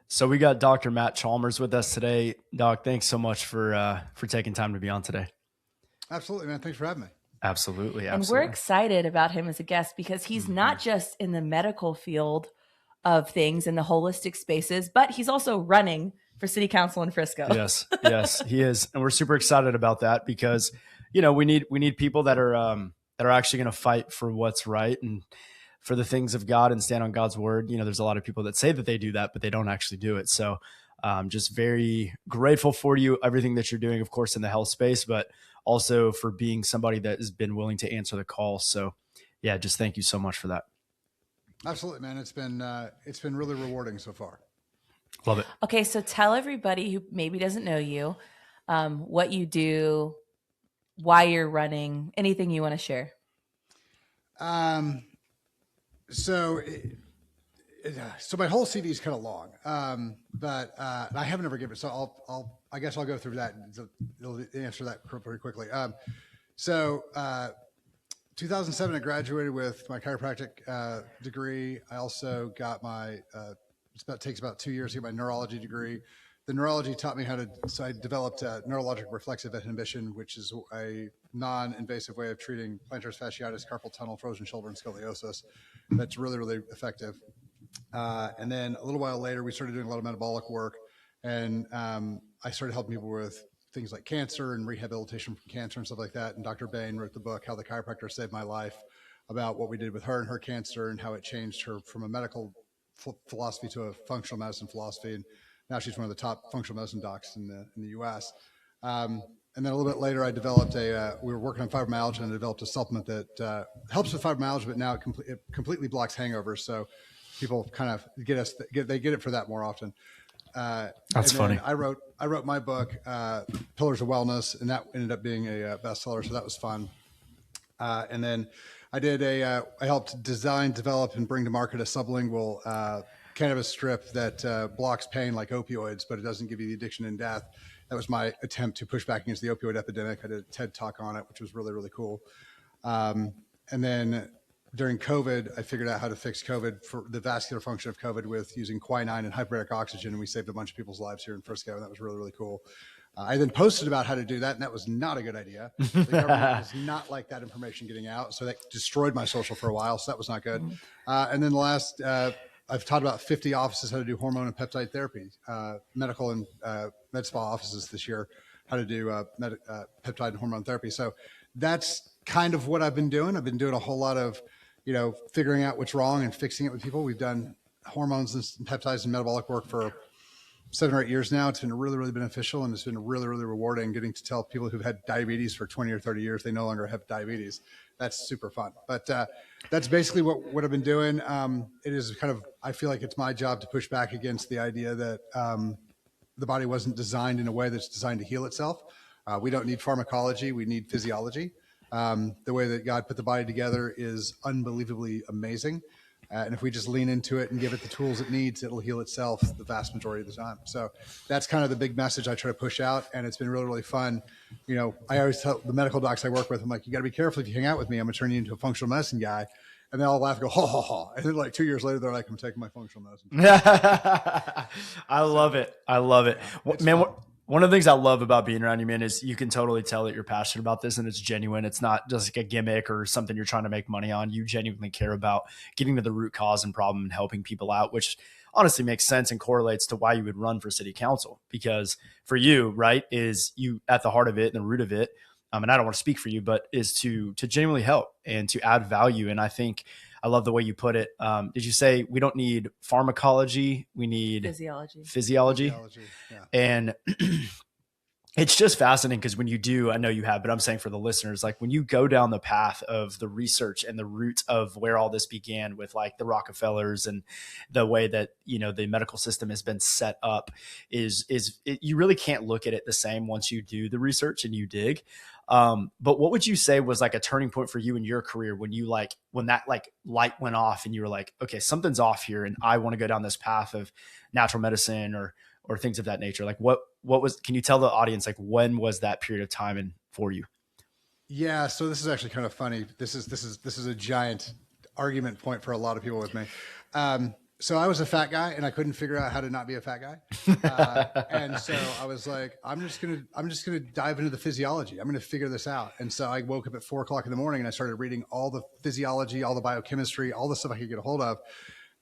So we got Dr. Matt Chalmers with us today. Doc, thanks so much for taking time to be on today. Absolutely, man. Thanks for having me. Absolutely, And we're absolutely. excited about him as a guest because he's Mhm. not just in the medical field of things in the holistic spaces, but he's also running for city council in Frisco. Yes, yes, he is, and we're super excited about that because we need people that are actually going to fight for what's right and for the things of God and stand on God's word. There's a lot of people that say that they do that, but they don't actually do it. So, just very grateful for you, everything that you're doing, of course, in the health space, but also for being somebody that has been willing to answer the call. So, yeah, just thank you so much for that. Absolutely, man. It's been really rewarding so far. Love it. Okay, so tell everybody who maybe doesn't know you what you do, why you're running, anything you want to share. Um, so, so my whole CD is kind of long, but I haven't ever given it. So I guess I'll go through that and it'll answer that pretty quickly. So, 2007, I graduated with my chiropractic degree. I also got my takes about 2 years to get my neurology degree. The neurology taught me so I developed neurologic reflexive inhibition, which is a non-invasive way of treating plantar fasciitis, carpal tunnel, frozen shoulder, and scoliosis. That's really, really effective. And then a little while later, we started doing a lot of metabolic work, and I started helping people with things like cancer and rehabilitation from cancer and stuff like that. And Dr. Bain wrote the book, How the Chiropractor Saved My Life, about what we did with her and her cancer and how it changed her from a medical philosophy to a functional medicine philosophy. And now she's one of the top functional medicine docs in the U.S. And then a little bit later, I developed we were working on fibromyalgia and I developed a supplement that helps with fibromyalgia, but now it completely blocks hangovers. So people kind of get it for that more often. That's funny. I wrote my book, Pillars of Wellness, and that ended up being a bestseller. So that was fun. And then I helped design, develop, and bring to market a sublingual cannabis strip that blocks pain like opioids, but it doesn't give you the addiction and death. That was my attempt to push back against the opioid epidemic. I did a TED talk on it, which was really, really cool. And then during COVID, I figured out how to fix COVID for the vascular function of COVID with using quinine and hyperbaric oxygen. And we saved a bunch of people's lives here in Frisco. And that was really, really cool. I then posted about how to do that, and that was not a good idea. The government does not like that information getting out. So that destroyed my social for a while. So that was not good. And then I've taught about 50 offices how to do hormone and peptide therapy, medical and med spa offices this year, how to do peptide and hormone therapy. So that's kind of what I've been doing. I've been doing a whole lot of, figuring out what's wrong and fixing it with people. We've done hormones and peptides and metabolic work for 7 or 8 years now. It's been really, really beneficial, and it's been really, really rewarding getting to tell people who've had diabetes for 20 or 30 years they no longer have diabetes. That's super fun. But that's basically what I've been doing. It is I feel like it's my job to push back against the idea that the body wasn't designed in a way that's designed to heal itself. We don't need pharmacology. We need physiology. The way that God put the body together is unbelievably amazing. And if we just lean into it and give it the tools it needs, it'll heal itself the vast majority of the time. So that's kind of the big message I try to push out. And it's been really, really fun. I always tell the medical docs I work with, I'm like, you got to be careful if you hang out with me. I'm going to turn you into a functional medicine guy. And they all laugh and go, ha, ha, ha. And then like 2 years later, they're like, I'm taking my functional medicine. I love it. I love it. Man, one of the things I love about being around you, man, is you can totally tell that you're passionate about this and it's genuine. It's not just like a gimmick or something you're trying to make money on. You genuinely care about getting to the root cause and problem and helping people out, which honestly makes sense and correlates to why you would run for city council. Because for you, right, is you at the heart of it and the root of it. And I don't want to speak for you, but is to genuinely help and to add value. And I think I love the way you put it. Did you say we don't need pharmacology? We need physiology. Yeah. And it's just fascinating because when you do, I know you have, but I'm saying for the listeners, like when you go down the path of the research and the root of where all this began with like the Rockefellers and the way that, the medical system has been set up you really can't look at it the same once you do the research and you dig. But what would you say was like a turning point for you in your career when that like light went off and you were like, okay, something's off here and I want to go down this path of natural medicine or things of that nature? Like can you tell the audience, like when was that period of time and for you? Yeah. So this is actually kind of funny. This is a giant argument point for a lot of people with me. So I was a fat guy and I couldn't figure out how to not be a fat guy. And so I was like, I'm just going to dive into the physiology. I'm going to figure this out. And so I woke up at 4 o'clock in the morning and I started reading all the physiology, all the biochemistry, all the stuff I could get a hold of.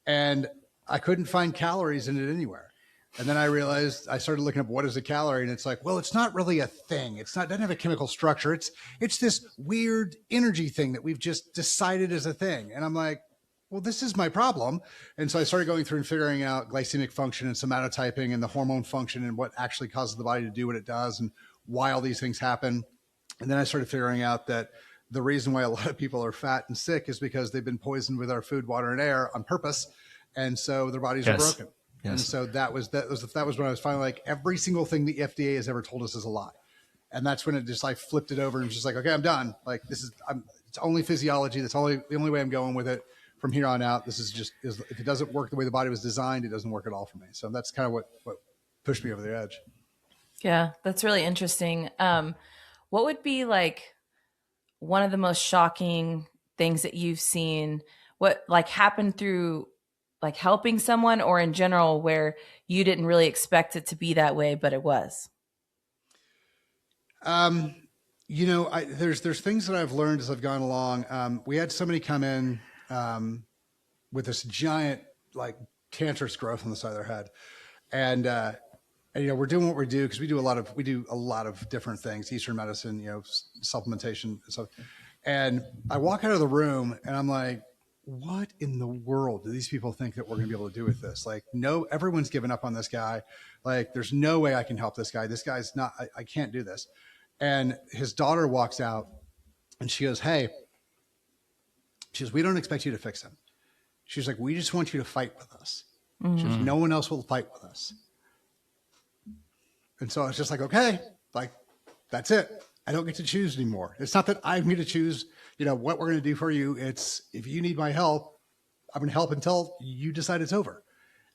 And I couldn't find calories in it anywhere. And then I realized, I started looking up what is a calorie, and it's like, well, it's not really a thing. It doesn't have a chemical structure. It's this weird energy thing that we've just decided is a thing. And I'm like, well, this is my problem. And so I started going through and figuring out glycemic function and somatotyping and the hormone function and what actually causes the body to do what it does and why all these things happen. And then I started figuring out that the reason why a lot of people are fat and sick is because they've been poisoned with our food, water, and air on purpose. And so their bodies are broken. Yes. And so that was when I was finally like, every single thing the FDA has ever told us is a lie. And that's when it just like flipped it over and was just like, okay, I'm done. Like it's only physiology. That's the only way I'm going with it from here on out. This is if it doesn't work the way the body was designed, it doesn't work at all for me. So that's kind of what pushed me over the edge. Yeah, that's really interesting. What would be like one of the most shocking things that you've seen? What like happened through like helping someone or in general where you didn't really expect it to be that way, but it was? There's things that I've learned as I've gone along. We had somebody come in with this giant, like cancerous growth on the side of their head. And we're doing what we do because we do a lot of different things, Eastern medicine, supplementation and stuff. And I walk out of the room and I'm like, what in the world do these people think that we're going to be able to do with this? Like, no, everyone's given up on this guy. Like, there's no way I can help this guy. This guy's not, I can't do this. And his daughter walks out and she goes, hey, she goes, we don't expect you to fix him. She's like, we just want you to fight with us. Mm-hmm. She goes, no one else will fight with us. And so I was just like, okay, like, that's it. I don't get to choose anymore. It's not that I'm going to choose, what we're going to do for you. It's if you need my help, I'm going to help until you decide it's over.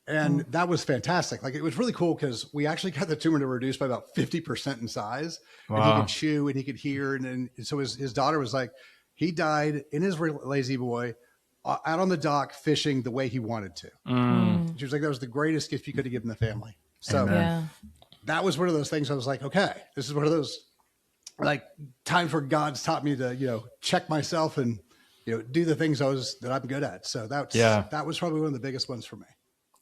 And that was fantastic. Like, it was really cool because we actually got the tumor to reduce by about 50% in size. Wow. And he could chew and he could hear. And so his daughter was like, he died in his lazy boy out on the dock fishing the way he wanted to. She was like, that was the greatest gift you could have given the family. So that was one of those things I was like, okay, this is one of those like times where God's taught me to, check myself and, do the things that I'm good at. So that was probably one of the biggest ones for me.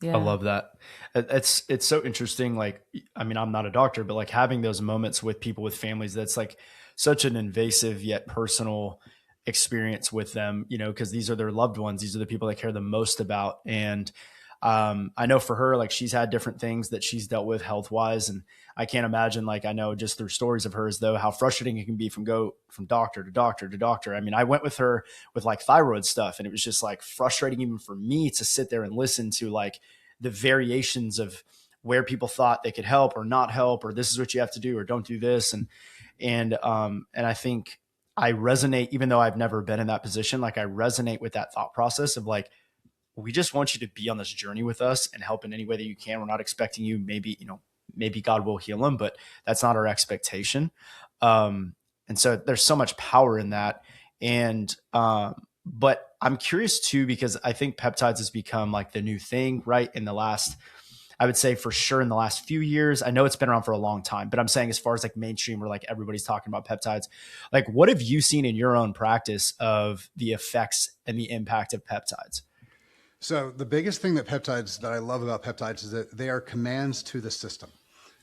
Yeah. I love that. It's so interesting. Like, I mean, I'm not a doctor, but like having those moments with people with families, that's like such an invasive yet personal experience with them, because these are their loved ones. These are the people they care the most about. And I know for her, like she's had different things that she's dealt with health wise. And I can't imagine, like, I know just through stories of hers though, how frustrating it can be from doctor to doctor to doctor. I mean, I went with her with like thyroid stuff and it was just like frustrating even for me to sit there and listen to like the variations of where people thought they could help or not help, or this is what you have to do, or don't do this. And I think I resonate, even though I've never been in that position, like I resonate with that thought process of like, we just want you to be on this journey with us and help in any way that you can. We're not expecting you, maybe God will heal them, but that's not our expectation. And so there's so much power in that. And, but I'm curious too, because I think peptides has become like the new thing, right? In the last, I would say for sure in the last few years. I know it's been around for a long time, but I'm saying as far as like mainstream where like everybody's talking about peptides, like what have you seen in your own practice of the effects and the impact of peptides? So the biggest thing that I love about peptides is that they are commands to the system.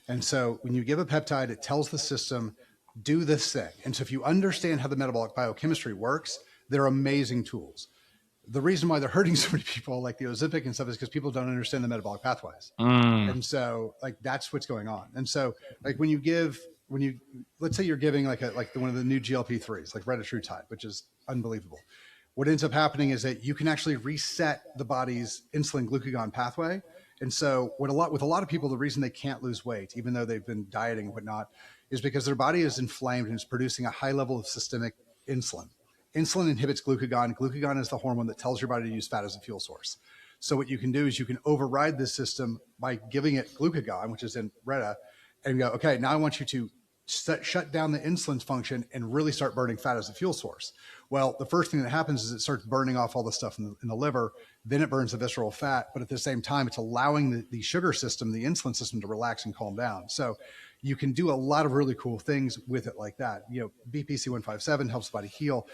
And so when you give a peptide, it tells the system, do this thing. And so if you understand how the metabolic biochemistry works, they're amazing tools. The reason why they're hurting so many people like the Ozempic and stuff is because people don't understand the metabolic pathways. And so like, that's what's going on. And so like let's say you're giving like one of the new GLP-3s, like retatrutide, which is unbelievable. What ends up happening is that you can actually reset the body's insulin glucagon pathway. And so with a lot of people, the reason they can't lose weight, even though they've been dieting and whatnot, is because their body is inflamed and is producing a high level of systemic insulin. Insulin inhibits glucagon. Glucagon is the hormone that tells your body to use fat as a fuel source. So what you can do is you can override this system by giving it glucagon, which is in Reta, and go, okay, now I want you to shut down the insulin's function and really start burning fat as a fuel source. Well, the first thing that happens is it starts burning off all the stuff in the liver. Then it burns the visceral fat, but at the same time, it's allowing the sugar system, the insulin system, to relax and calm down. So you can do a lot of really cool things with it like that. BPC 157 helps the body heal,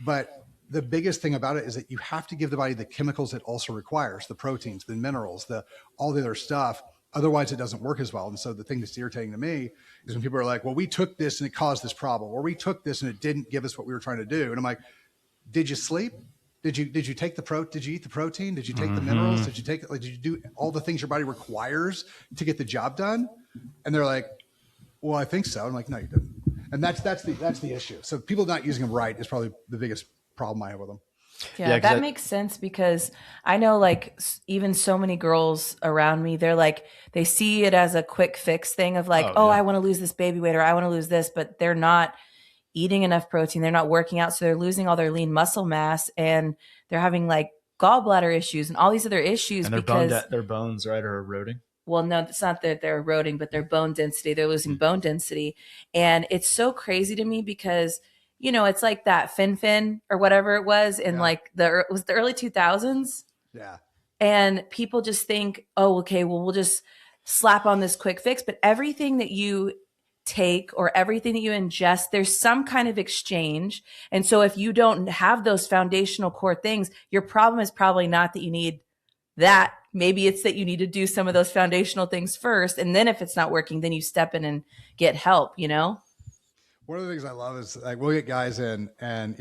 but the biggest thing about it is that you have to give the body the chemicals it also requires, the proteins, the minerals, all the other stuff. Otherwise, it doesn't work as well. And so the thing that's irritating to me is when people are like, well, we took this and it caused this problem, or we took this and it didn't give us what we were trying to do. And I'm like, did you sleep? Did you take did you eat the protein? Did you take the minerals? Did you do all the things your body requires to get the job done? And they're like, well, I think so. I'm like, no, you didn't. And that's the issue. So people not using them right is probably the biggest problem I have with them. Yeah, that makes sense, because I know like even so many girls around me, they're like, they see it as a quick fix thing of like, I want to lose this baby weight, or I want to lose this, but they're not eating enough protein. They're not working out. So they're losing all their lean muscle mass, and they're having like gallbladder issues and all these other issues. And their bones, right, are eroding. Well, no, it's not that they're eroding, but their bone density, they're losing bone density. And it's so crazy to me because, it's like that fin or whatever it was in like it was the early 2000s. Yeah. And people just think, oh, okay, well, we'll just slap on this quick fix. But everything that you take or everything that you ingest, there's some kind of exchange. And so if you don't have those foundational core things, your problem is probably not that you need that. Maybe it's that you need to do some of those foundational things first. And then if it's not working, then you step in and get help, One of the things I love is like, we'll get guys in and,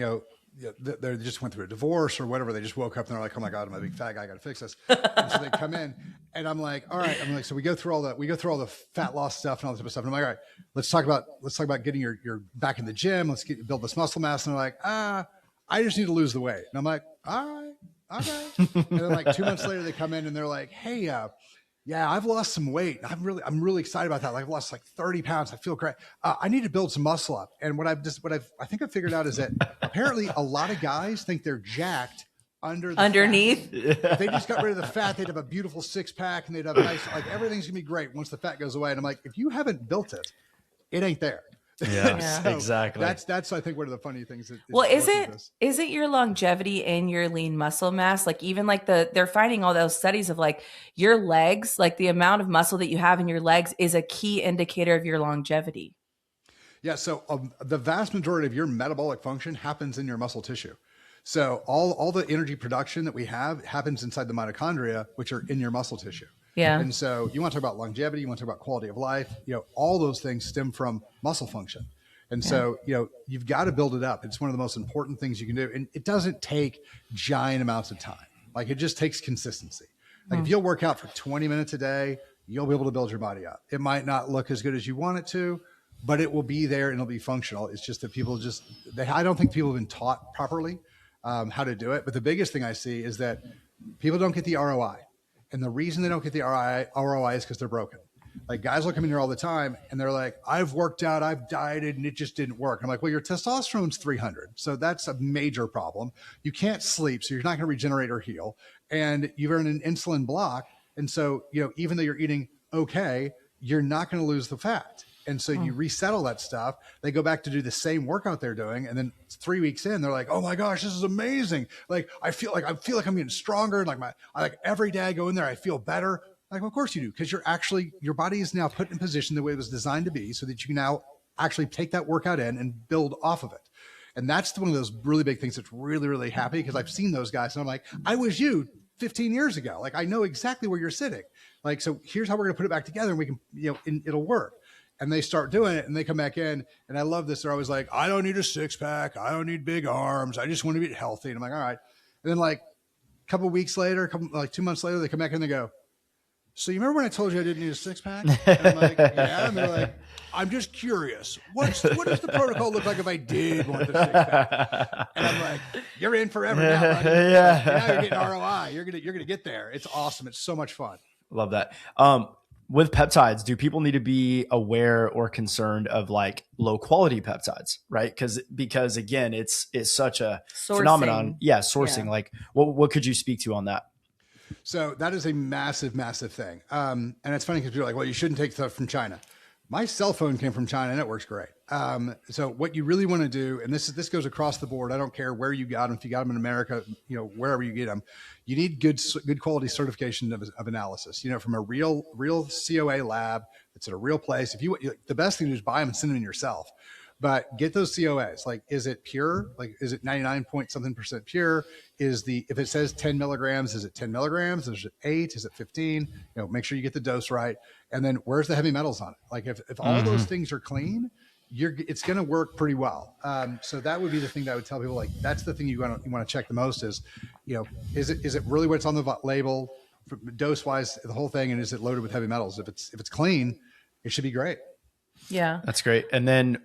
they just went through a divorce or whatever. They just woke up and they're like, oh my God, I'm a big fat guy. I got to fix this. And so they come in and I'm like, all right. I'm like, so we go through all the fat loss stuff and all this type of stuff. And I'm like, all right, let's talk about getting your back in the gym. Let's build this muscle mass. And they're like, I just need to lose the weight. And I'm like, all right, okay. And then like 2 months later, they come in and they're like, hey, yeah, I've lost some weight. I'm really excited about that. Like I've lost like 30 pounds. I feel great. I need to build some muscle up. And I think I've figured out is that apparently a lot of guys think they're jacked underneath. If they just got rid of the fat, they'd have a beautiful 6-pack and they'd have nice, like everything's gonna be great once the fat goes away. And I'm like, if you haven't built it, it ain't there. Yeah, so exactly. That's I think one of the funny things. Is it your longevity and your lean muscle mass? Like even like they're finding all those studies of like your legs, like the amount of muscle that you have in your legs is a key indicator of your longevity. Yeah. So the vast majority of your metabolic function happens in your muscle tissue. So all the energy production that we have happens inside the mitochondria, which are in your muscle tissue. Yeah. And so you want to talk about longevity, you want to talk about quality of life, all those things stem from muscle function. And so, you've got to build it up. It's one of the most important things you can do. And it doesn't take giant amounts of time. Like it just takes consistency. Like if you'll work out for 20 minutes a day, you'll be able to build your body up. It might not look as good as you want it to, but it will be there and it'll be functional. It's just that people I don't think people have been taught properly how to do it. But the biggest thing I see is that people don't get the ROI. And the reason they don't get the ROI is because they're broken. Like guys will come in here all the time and they're like, I've worked out, I've dieted, and it just didn't work. I'm like, well, your testosterone's 300. So that's a major problem. You can't sleep, so you're not going to regenerate or heal. And you've earned an insulin block. And so, even though you're eating okay, you're not going to lose the fat. And so you resettle that stuff. They go back to do the same workout they're doing. And then 3 weeks in, they're like, oh my gosh, this is amazing. Like, I feel like I'm getting stronger. Like every day I go in there, I feel better. Like, of course you do. Cause your body is now put in position the way it was designed to be so that you can now actually take that workout in and build off of it. And that's one of those really big things that's really, really happy because I've seen those guys and I'm like, I was you 15 years ago. Like, I know exactly where you're sitting. Like, so here's how we're going to put it back together and we can, it'll work. And they start doing it and they come back in. And I love this. They're always like, I don't need a 6-pack. I don't need big arms. I just want to be healthy. And I'm like, all right. And then like a couple of weeks later, 2 months later, they come back in and they go, so you remember when I told you I didn't need a 6-pack? And I'm like, yeah. And they're like, I'm just curious. What does the protocol look like if I did want the 6-pack? And I'm like, you're in forever now, buddy. Yeah. Now you're getting ROI. You're gonna get there. It's awesome. It's so much fun. Love that. With peptides, do people need to be aware or concerned of like low quality peptides, right? Because again, it's such a phenomenon. Yeah, sourcing. Yeah. Like, what could you speak to on that? So that is a massive, massive thing. And it's funny because people are like, well, you shouldn't take stuff from China. My cell phone came from China and it works great. So what you really want to do, and this goes across the board. I don't care where you got them. If you got them in America, wherever you get them, you need good quality certification of analysis. From a real COA lab that's at a real place. The best thing to do is buy them and send them in yourself. But get those COAs. Like, is it pure? Like, is it 99 point something percent pure? If it says 10 milligrams, is it 10 milligrams? Is it 8? Is it 15? Make sure you get the dose right. And then where's the heavy metals on it? Like, if all those things are clean, it's going to work pretty well. So that would be the thing that I would tell people. Like, that's the thing you want to check the most is it really what's on the label, dose wise, the whole thing, and is it loaded with heavy metals? If it's clean, it should be great. Yeah, that's great. And then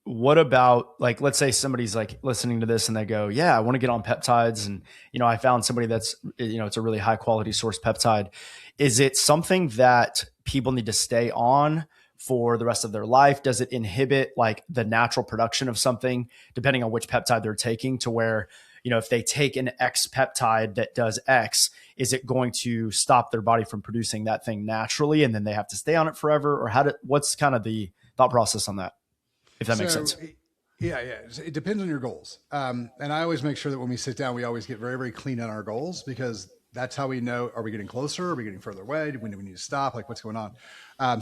what about, like, let's say somebody's like listening to this and they go, yeah, I want to get on peptides. And, I found somebody that's, it's a really high quality source peptide. Is it something that people need to stay on for the rest of their life? Does it inhibit like the natural production of something depending on which peptide they're taking, to where, if they take an X peptide that does X, is it going to stop their body from producing that thing naturally and then they have to stay on it forever? Or what's kind of the thought process on that, if that makes sense? Yeah. It depends on your goals. And I always make sure that when we sit down, we always get very, very clean on our goals, because that's how we know, are we getting closer? Are we getting further away? When do we need to stop? Like, what's going on?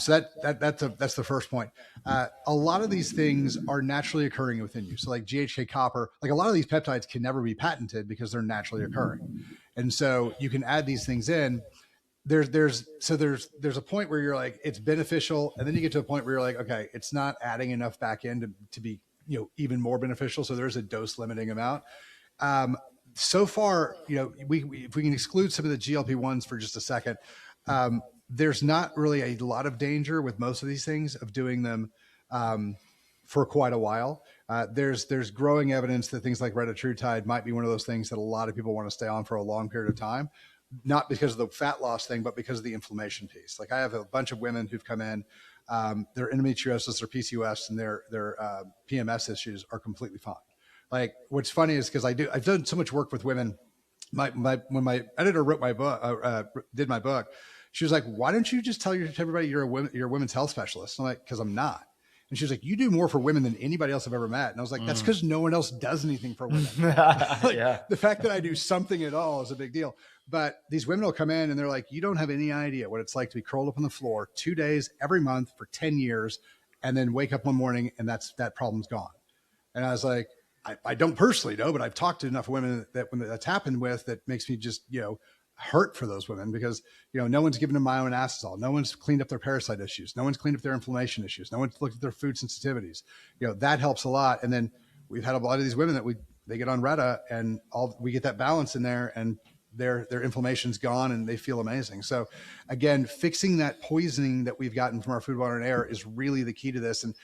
So that's the first point. A lot of these things are naturally occurring within you. So like GHK copper, like a lot of these peptides can never be patented because they're naturally occurring. And so you can add these things in. There's a point where you're like, it's beneficial. And then you get to a point where you're like, okay, it's not adding enough back in to be, even more beneficial. So there's a dose limiting amount. So far, if we can exclude some of the GLP-1s for just a second, there's not really a lot of danger with most of these things of doing them for quite a while. There's growing evidence that things like retatrutide might be one of those things that a lot of people want to stay on for a long period of time, not because of the fat loss thing, but because of the inflammation piece. Like, I have a bunch of women who've come in, their endometriosis, their PCOS, and their PMS issues are completely fine. Like, what's funny is because I've done so much work with women. When my editor wrote my book, did my book, she was like, "Why don't you just tell everybody you're a women's health specialist?" I'm like, "Because I'm not." And she was like, "You do more for women than anybody else I've ever met." And I was like, "That's because no one else does anything for women." Yeah. The fact that I do something at all is a big deal. But these women will come in and they're like, "You don't have any idea what it's like to be curled up on the floor 2 days every month for 10 years, and then wake up one morning and that problem's gone." And I was like, I don't personally know, but I've talked to enough women that when that's happened with, that makes me just, hurt for those women, because, no one's given them myoinositol. No one's cleaned up their parasite issues. No one's cleaned up their inflammation issues. No one's looked at their food sensitivities. That helps a lot. And then we've had a lot of these women that they get on Retta, and we get that balance in there, and their inflammation's gone and they feel amazing. So again, fixing that poisoning that we've gotten from our food, water, and air is really the key to this. And,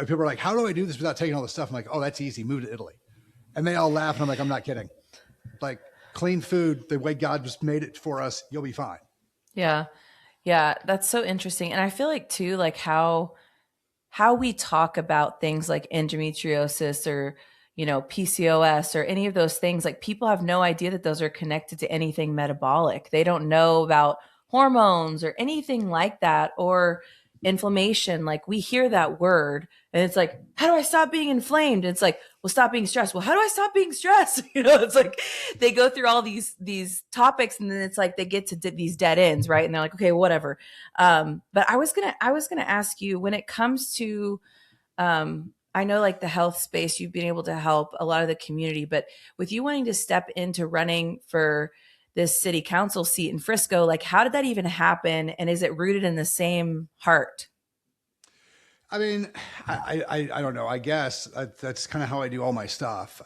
people are like, "How do I do this without taking all this stuff?" I'm like, "Oh, that's easy. Move to Italy." And they all laugh. And I'm like, "I'm not kidding. Like, clean food, the way God just made it for us, you'll be fine." Yeah. Yeah. That's so interesting. And I feel like too, like how we talk about things like endometriosis or, PCOS or any of those things, like, people have no idea that those are connected to anything metabolic. They don't know about hormones or anything like that, or inflammation. Like, we hear that word and it's like, how do I stop being inflamed? And it's like, well, stop being stressed. Well, how do I stop being stressed? It's like they go through all these topics, and then it's like they get to these dead ends, right? And they're like, okay, whatever. But I was gonna ask you, when it comes to, I know, like, the health space, you've been able to help a lot of the community, but with you wanting to step into running for this city council seat in Frisco, like, how did that even happen? And is it rooted in the same heart? I mean, I don't know. I guess that's kind of how I do all my stuff.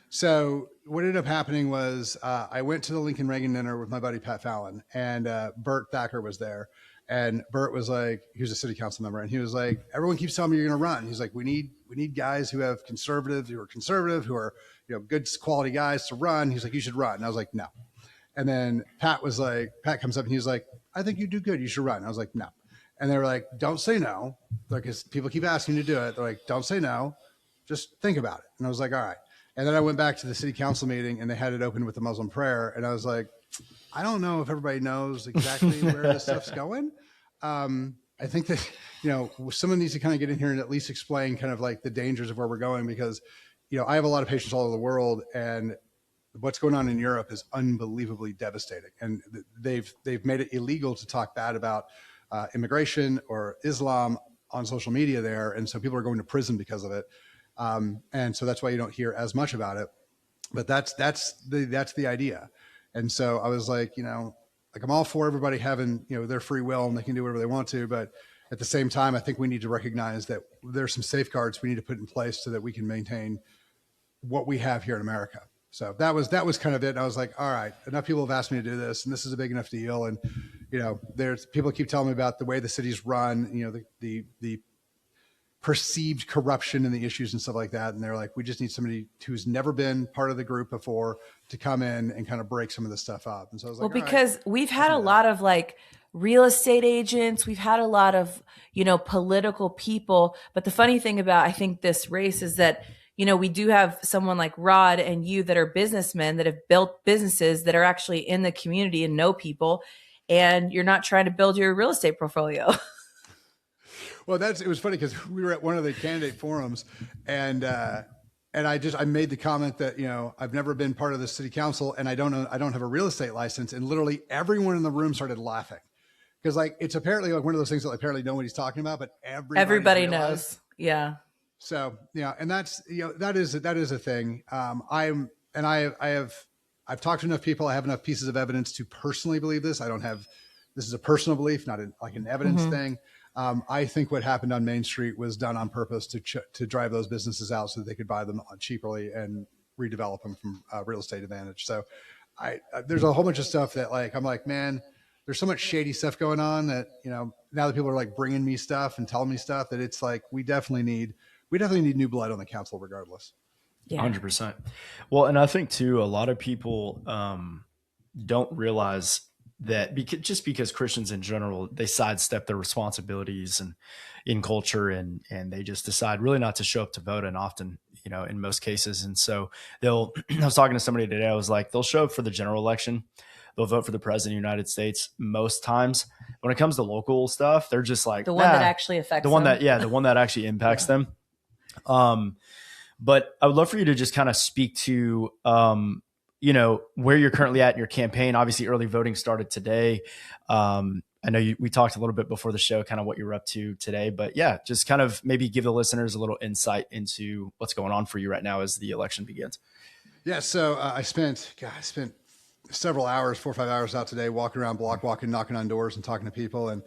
So what ended up happening was I went to the Lincoln Reagan dinner with my buddy Pat Fallon, and Bert Thacker was there. And Bert was like, he was a city council member, and he was like, "Everyone keeps telling me you're going to run." He's like, we need guys who are conservative, who are good quality guys to run. He's like, "You should run." And I was like, "No." And then Pat comes up and he's like, "I think you do good. You should run." And I was like, "No." And they were like, "Don't say no." Like, because people keep asking you to do it. They're like, "Don't say no. Just think about it." And I was like, "All right." And then I went back to the city council meeting, and they had it open with the Muslim prayer. And I was like, I don't know if everybody knows exactly where this stuff's going. I think that, someone needs to kind of get in here and at least explain kind of like the dangers of where we're going, because, I have a lot of patients all over the world, and what's going on in Europe is unbelievably devastating. And they've made it illegal to talk bad about immigration or Islam on social media there. And so people are going to prison because of it. And so that's why you don't hear as much about it. But that's the idea. And so I was like, like I'm all for everybody having, their free will and they can do whatever they want to. But at the same time, I think we need to recognize that there's some safeguards we need to put in place so that we can maintain what we have here in America. So that was kind of it. And I was like, all right, enough people have asked me to do this, and this is a big enough deal. And, there's people keep telling me about the way the city's run, the perceived corruption and the issues and stuff like that. And they're like, we just need somebody who's never been part of the group before to come in and kind of break some of this stuff up. And so I was like, well, because we've had a lot of like real estate agents, we've had a lot of, political people. But the funny thing about, I think, this race is that, we do have someone like Rod and you that are businessmen that have built businesses that are actually in the community and know people, and you're not trying to build your real estate portfolio. Well, it was funny because we were at one of the candidate forums, and I made the comment that, I've never been part of the city council, and I don't have a real estate license. And literally everyone in the room started laughing, because like, it's apparently like one of those things that apparently nobody's talking about, but everybody knows. Yeah. So, and that's, that is a thing. I've talked to enough people. I have enough pieces of evidence to personally believe this. This is a personal belief, not like an evidence thing. I think what happened on Main Street was done on purpose to drive those businesses out so that they could buy them cheaply and redevelop them from real estate advantage. So there's a whole bunch of stuff that like, I'm like, man, there's so much shady stuff going on that, now that people are like bringing me stuff and telling me stuff, that it's like, we definitely need new blood on the council regardless. Yeah. 100%. Well, and I think too, a lot of people don't realize that because Christians in general, they sidestep their responsibilities and in culture, and they just decide really not to show up to vote. And often, in most cases. And so I was talking to somebody today, I was like, they'll show up for the general election. They'll vote for the president of the United States most times. When it comes to local stuff, they're just like the one that actually affects the one that actually impacts them. But I would love for you to just kind of speak to, where you're currently at in your campaign. Obviously, early voting started today. I know we talked a little bit before the show, kind of what you're up to today, but yeah, just kind of maybe give the listeners a little insight into what's going on for you right now as the election begins. Yeah. So I spent several hours, 4 or 5 hours out today, walking around, block walking, knocking on doors and talking to people. And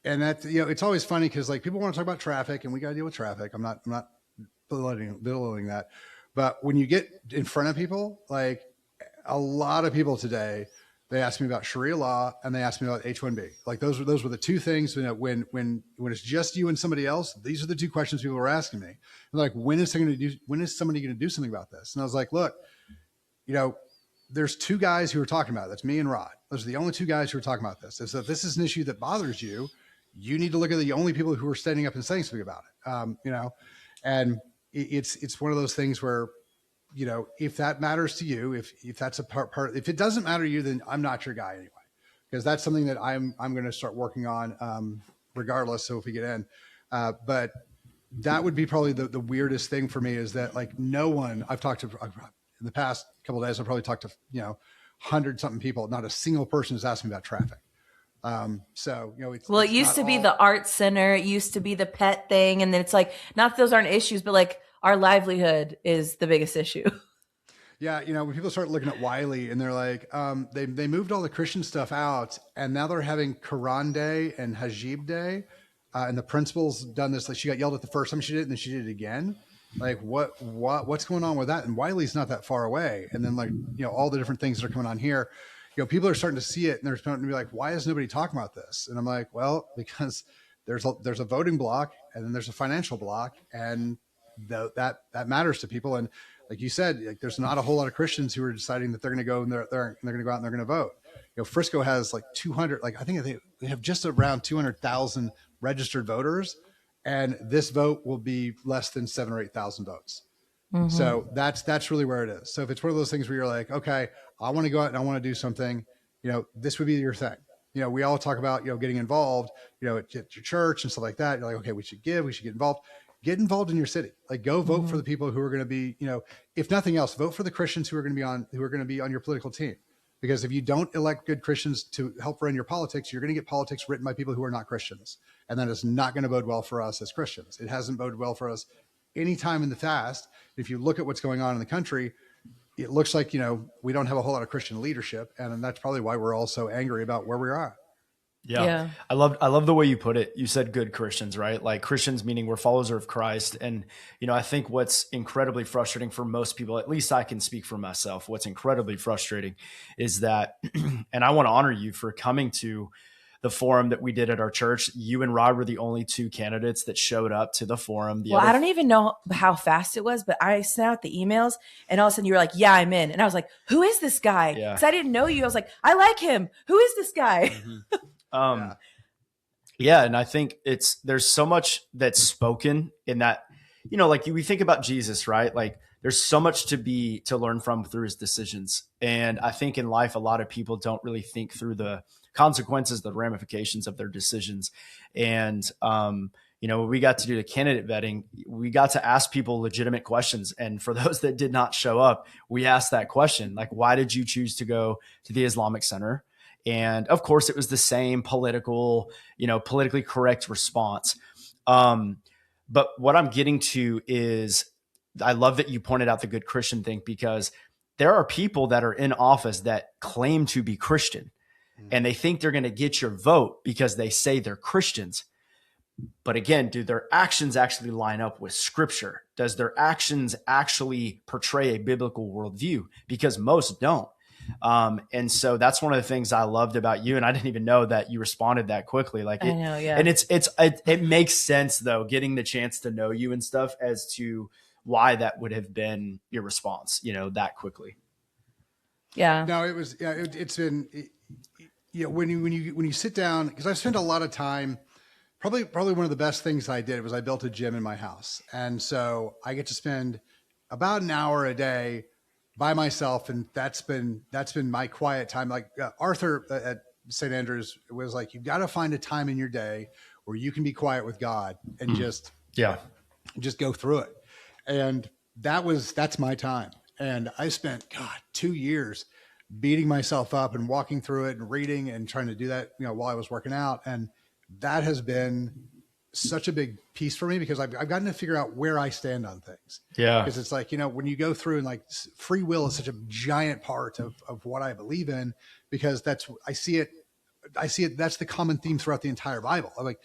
that, it's always funny because like people want to talk about traffic, and we got to deal with traffic. I'm not belittling that. But when you get in front of people, like a lot of people today, they asked me about Sharia law and they asked me about H-1B. Like those were the two things. When it's just you and somebody else, these are the two questions people were asking me. They're like, when is somebody going to do something about this? And I was like, look, there's two guys who are talking about it. That's me and Rod. Those are the only two guys who are talking about this. So if this is an issue that bothers you, you need to look at the only people who are standing up and saying something about it. And it's one of those things where, if that matters to you, if that's a part, if it doesn't matter to you, then I'm not your guy anyway, because that's something that I'm going to start working on regardless. So if we get in, but that would be probably the weirdest thing for me, is that like no one I've talked to in the past couple of days, I've probably talked to, 100 something people. Not a single person has asked me about traffic. It used to be the art center. It used to be the pet thing. And then it's like, not that those aren't issues, but like our livelihood is the biggest issue. Yeah. When people start looking at Wiley and they're like, they moved all the Christian stuff out, and now they're having Quran Day and Hajib Day. And the principal's done this. Like she got yelled at the first time she did it, and then she did it again. Like what's going on with that? And Wiley's not that far away. And then like, all the different things that are coming on here, people are starting to see it, and they're starting to be like, why is nobody talking about this? And I'm like, well, because there's a voting block, and then there's a financial block, and that matters to people. And like you said, like there's not a whole lot of Christians who are deciding that they're going to go and they're going to go out and they're going to vote. Frisco has like 200, like I think they have just around 200,000 registered voters, and this vote will be less than 7,000 or 8,000 votes. Mm-hmm. So that's really where it is. So if it's one of those things where you're like, okay, I want to go out and I want to do something, this would be your thing. we all talk about, getting involved, at your church and stuff like that. You're like, okay, we should give, we should get involved. Get involved in your city. Like, go vote for the people who are going to be, if nothing else, vote for the Christians who are going to be on your political team. Because if you don't elect good Christians to help run your politics, you're going to get politics written by people who are not Christians. And that is not going to bode well for us as Christians. It hasn't boded well for us any time in the past. If you look at what's going on in the country, it looks like, we don't have a whole lot of Christian leadership. And that's probably why we're all so angry about where we are. Yeah. I love the way you put it. You said good Christians, right? Like, Christians meaning we're followers of Christ. And, I think what's incredibly frustrating for most people, at least I can speak for myself, what's incredibly frustrating is that, and I want to honor you for coming to the forum that we did at our church. You and Rod were the only two candidates that showed up to the forum. I don't even know how fast it was, but I sent out the emails and all of a sudden you were like, yeah, I'm in. And I was like, who is this guy? Because I didn't know you. I was like, I like him. Who is this guy? And I think there's so much that's spoken in that, like we think about Jesus, right? Like, there's so much to learn from through his decisions. And I think in life, a lot of people don't really think through the consequences, the ramifications of their decisions. And, when we got to do the candidate vetting, we got to ask people legitimate questions. And for those that did not show up, we asked that question, like, why did you choose to go to the Islamic Center? And of course, it was the same politically correct response. But what I'm getting to is, I love that you pointed out the good Christian thing, because there are people that are in office that claim to be Christian, and they think they're going to get your vote because they say they're Christians. But again, do their actions actually line up with Scripture? Does their actions actually portray a biblical worldview? Because most don't. And so that's one of the things I loved about you. And I didn't even know that you responded that quickly. Like, I know, yeah. And it makes sense though, getting the chance to know you and stuff, as to why that would have been your response, that quickly. Yeah. No, it was, it's been, when you sit down, because I've spent a lot of time, probably one of the best things I did was I built a gym in my house. And so I get to spend about an hour a day by myself. And that's been my quiet time. Like Arthur at St. Andrews was like, you've got to find a time in your day where you can be quiet with God and just go through it. And that's my time. And I spent, 2 years beating myself up and walking through it and reading and trying to do that, while I was working out. And that has been such a big piece for me, because I've gotten to figure out where I stand on things. Yeah. Because it's like, when you go through and like free will is such a giant part of what I believe in, because I see it. That's the common theme throughout the entire Bible. I'm like,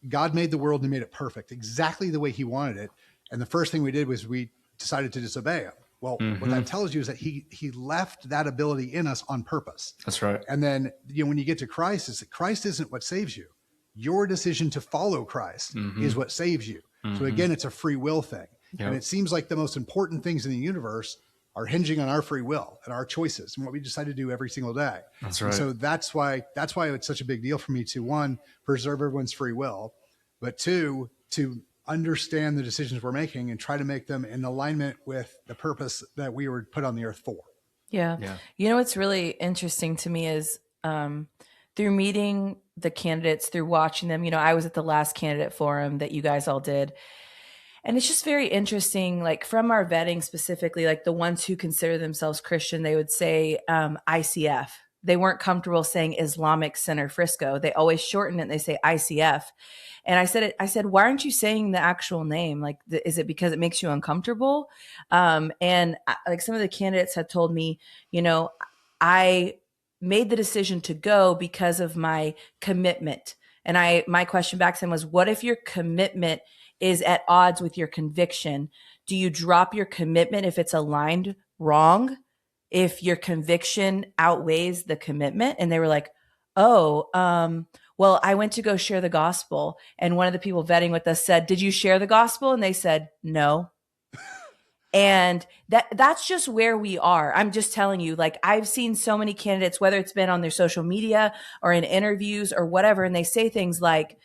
God made the world and he made it perfect, exactly the way he wanted it. And the first thing we did was we decided to disobey him. Well, what that tells you is that he left that ability in us on purpose. That's right. And then, when you get to Christ, is that Christ isn't what saves you. Your decision to follow Christ is what saves you. So again, it's a free will thing. Yep. And it seems like the most important things in the universe are hinging on our free will and our choices and what we decide to do every single day. That's right. And so that's why it's such a big deal for me to, one, preserve everyone's free will, but two, to understand the decisions we're making and try to make them in alignment with the purpose that we were put on the earth for. Yeah. What's really interesting to me is through meeting the candidates, through watching them, I was at the last candidate forum that you guys all did. And it's just very interesting, like from our vetting specifically, like the ones who consider themselves Christian, they would say ICF. They weren't comfortable saying Islamic Center Frisco. They always shorten it and they say ICF. And I said, why aren't you saying the actual name? Like, is it because it makes you uncomfortable? And like some of the candidates had told me, I made the decision to go because of my commitment. And my question back to them was, what if your commitment is at odds with your conviction? Do you drop your commitment if it's aligned wrong? If your conviction outweighs the commitment? And they were like, well, I went to go share the gospel. And one of the people vetting with us said, did you share the gospel? And they said, no. And that's just where we are. I'm just telling you, like, I've seen so many candidates, whether it's been on their social media or in interviews or whatever, and they say things like,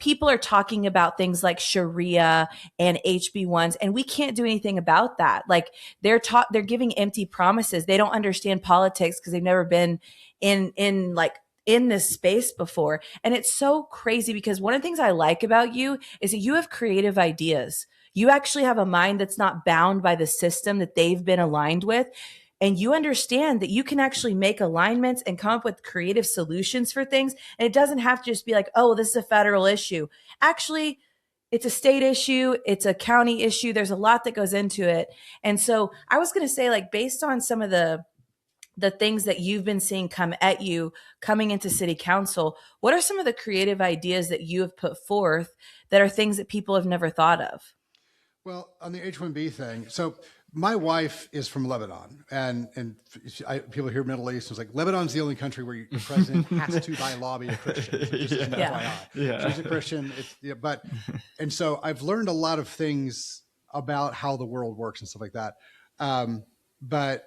people are talking about things like Sharia and HB1s, and we can't do anything about that. Like they're giving empty promises. They don't understand politics because they've never been in this space before. And it's so crazy because one of the things I like about you is that you have creative ideas. You actually have a mind that's not bound by the system that they've been aligned with. And you understand that you can actually make alignments and come up with creative solutions for things. And it doesn't have to just be like, oh, this is a federal issue. Actually, it's a state issue. It's a county issue. There's a lot that goes into it. And so I was going to say, like, based on some of the things that you've been seeing come at you coming into city council, what are some of the creative ideas that you have put forth that are things that people have never thought of? Well, on the H-1B thing, so my wife is from Lebanon, and people hear Middle East. It's like Lebanon's the only country where the president has to, by law, be a Christian. So just as an FYI. Yeah. She's a Christian, and so I've learned a lot of things about how the world works and stuff like that. But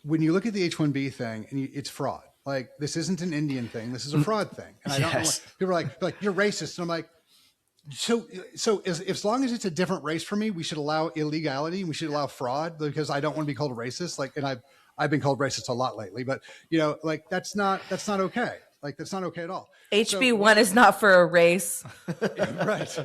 when you look at the H-1B thing, and it's fraud. Like, this isn't an Indian thing. This is a fraud thing. And I don't know. People are like, you're racist, and I'm like, so as long as it's a different race for me, we should allow illegality. We should allow fraud, because I don't want to be called a racist. Like, and I've been called racist a lot lately, but like that's not okay. Like, that's not okay at all. HB1 is not for a race. Right.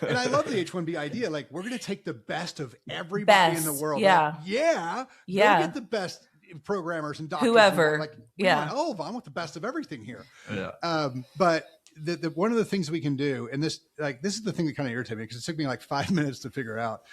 And I love the H-1B idea. Like, we're going to take the best of everybody in the world. Yeah. Like, go get the best programmers and doctors. Whoever. I want the best of everything here. Yeah. But the one of the things we can do, and this is the thing that kind of irritated me, because it took me like 5 minutes to figure out.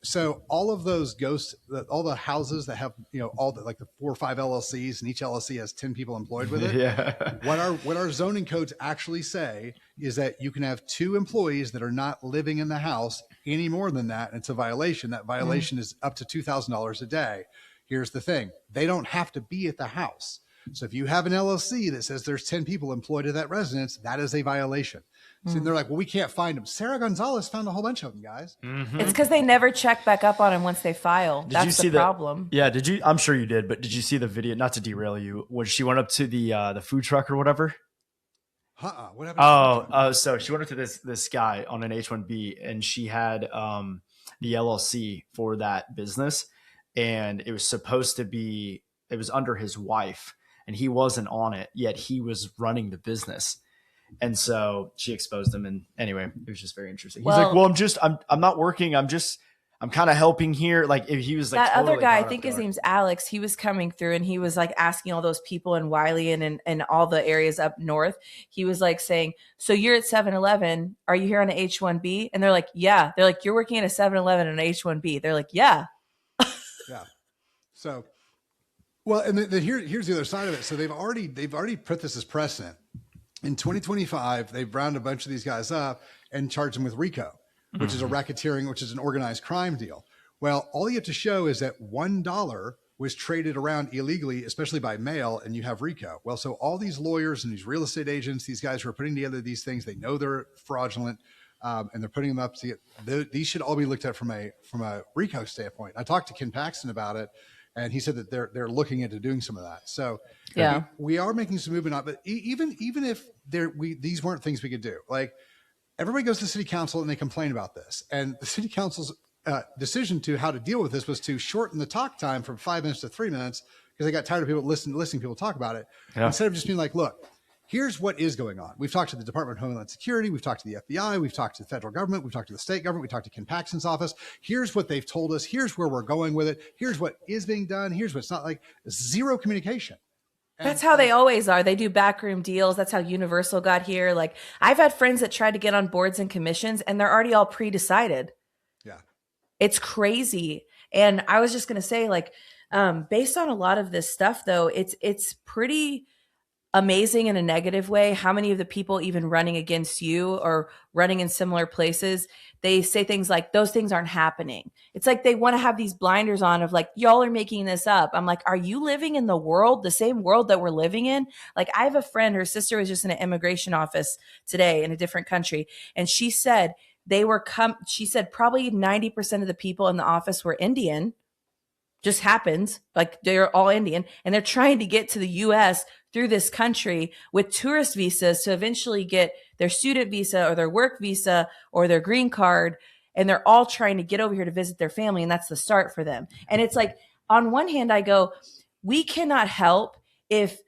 So all of those ghosts, all the houses that have, all the 4 or 5 LLCs, and each LLC has 10 people employed with it. Yeah. What our zoning codes actually say is that you can have 2 employees that are not living in the house any more than that. And it's a violation. That violation is up to $2,000 a day. Here's the thing. They don't have to be at the house. So if you have an LLC that says there's 10 people employed at that residence, that is a violation. So they're like, well, we can't find them. Sarah Gonzalez found a whole bunch of them, guys. Mm-hmm. It's because they never check back up on them once they file. That's the problem. Yeah, did you? I'm sure you did, but did you see the video? Not to derail you, when she went up to the food truck or whatever? What happened? So she went up to this guy on an H-1B, and she had the LLC for that business, and it was supposed to be, it was under his wife, and he wasn't on it, yet he was running the business. And so she exposed him. And anyway, it was just very interesting. He's like, well, I'm not working. I'm kind of helping here. Like, if he was like, that other guy, I think his name's Alex. He was coming through, and he was like asking all those people in Wiley and all the areas up north. He was like saying, so you're at 7-Eleven. Are you here on an H-1B? And they're like, yeah. They're like, you're working at a 7-Eleven on an H-1B. They're like, yeah. Yeah. So, well, and here's the other side of it. So they've already put this as precedent. In 2025, they've rounded a bunch of these guys up and charged them with RICO, which is a racketeering, which is an organized crime deal. Well, all you have to show is that $1 was traded around illegally, especially by mail, and you have RICO. Well, so all these lawyers and these real estate agents, these guys who are putting together these things, they know they're fraudulent, and they're putting them up to get, these should all be looked at from a RICO standpoint. I talked to Ken Paxton about it, and he said that they're looking into doing some of that. So yeah, we are making some movement on, but even if these weren't things we could do, like, everybody goes to city council and they complain about this. And the city council's decision to how to deal with this was to shorten the talk time from 5 minutes to 3 minutes, because they got tired of people listening people talk about it. Yeah. Instead of just being like, look, here's what is going on. We've talked to the Department of Homeland Security. We've talked to the FBI. We've talked to the federal government. We've talked to the state government. We talked to Ken Paxton's office. Here's what they've told us. Here's where we're going with it. Here's what is being done. Here's what's not. Like, zero communication. That's how they always are. They do backroom deals. That's how Universal got here. Like, I've had friends that tried to get on boards and commissions, and they're already all pre-decided. Yeah. It's crazy. And I was just going to say, like, based on a lot of this stuff, though, it's pretty amazing in a negative way how many of the people even running against you or running in similar places, they say things like, those things aren't happening. It's like they want to have these blinders on of like, y'all are making this up. I'm like, are you living in the same world that we're living in? Like, I have a friend, her sister was just in an immigration office today in a different country, and she said she said probably 90% of the people in the office were Indian. Just happens, like, they're all Indian, and they're trying to get to the US through this country with tourist visas to eventually get their student visa or their work visa or their green card, and they're all trying to get over here to visit their family, and that's the start for them. And it's like, on one hand, I go, we cannot help if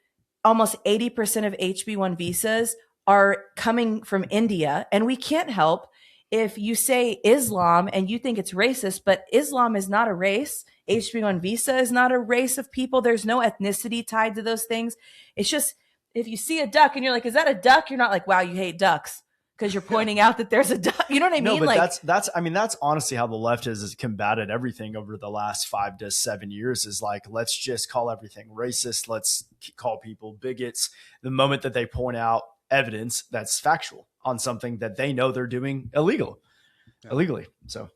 almost 80% of HB1 visas are coming from India, and we can't help if you say Islam and you think it's racist, but Islam is not a race. HB1 visa is not a race of people. There's no ethnicity tied to those things. It's just, if you see a duck and you're like, is that a duck? You're not like, wow, you hate ducks because you're pointing out that there's a duck. You know what I mean? No, but like, that's honestly how the left has combated everything over the last 5 to 7 years, is like, let's just call everything racist. Let's call people bigots. The moment that they point out evidence that's factual on something that they know they're doing illegally. So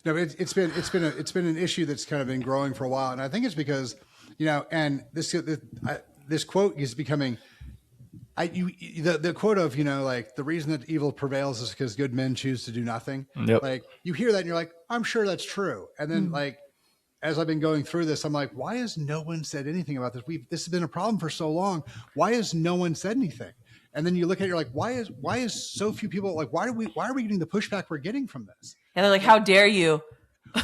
no, it's been an issue that's kind of been growing for a while, and I think it's because, and this quote is becoming, the quote of, like, the reason that evil prevails is because good men choose to do nothing. Yep. Like, you hear that and you're like, I'm sure that's true, and then like, as I've been going through this, I'm like, why has no one said anything about this? This has been a problem for so long. Why has no one said anything? And then you look at it, you're like, why is so few people, like, why are we getting the pushback we're getting from this? and they're like, how dare you?